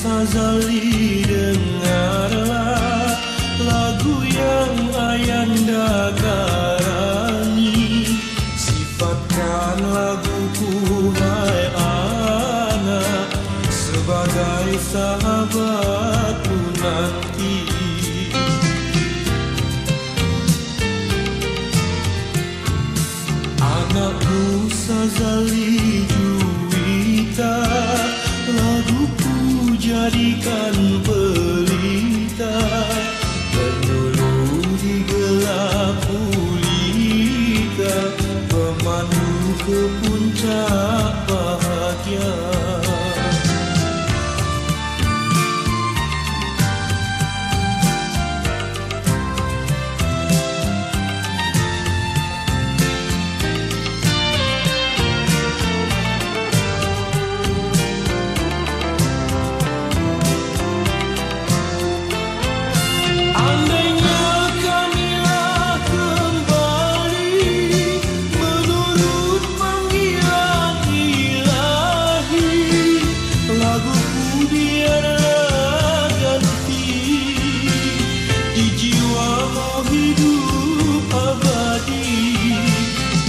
Sazali, dengarlah lagu yang Ayanda karangi. Sifatkan laguku hai anak sebagai sahabatku nanti. Anakku Sazali Juwita, laguku jadikan pelita, penyuluh di gelap gulita, pemandu ke puncak bahagia.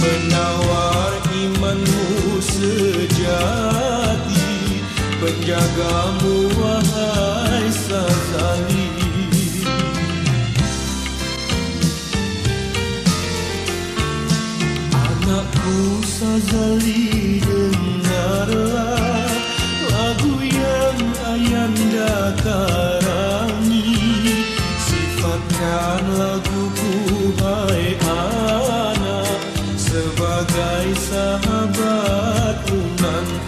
Penawar imanmu sejati, penjagamu wahai Sazali. Anakku Sazali, dengarlah lagu yang Ayanda karangi. Sifatkan laguku hai anak sebagai sahabatku nanti.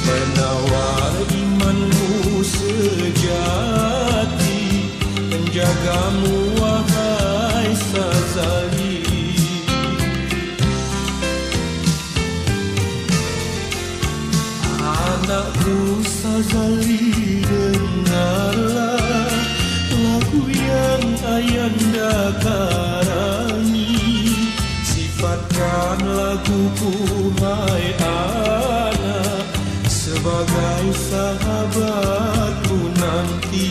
Penawar imanmu sejati, penjagamu wahai Sazali. Anakku Sazali, dengarlah lagu yang Ayanda karangi. Sifatkan laguku hai anak sebagai sahabatku nanti.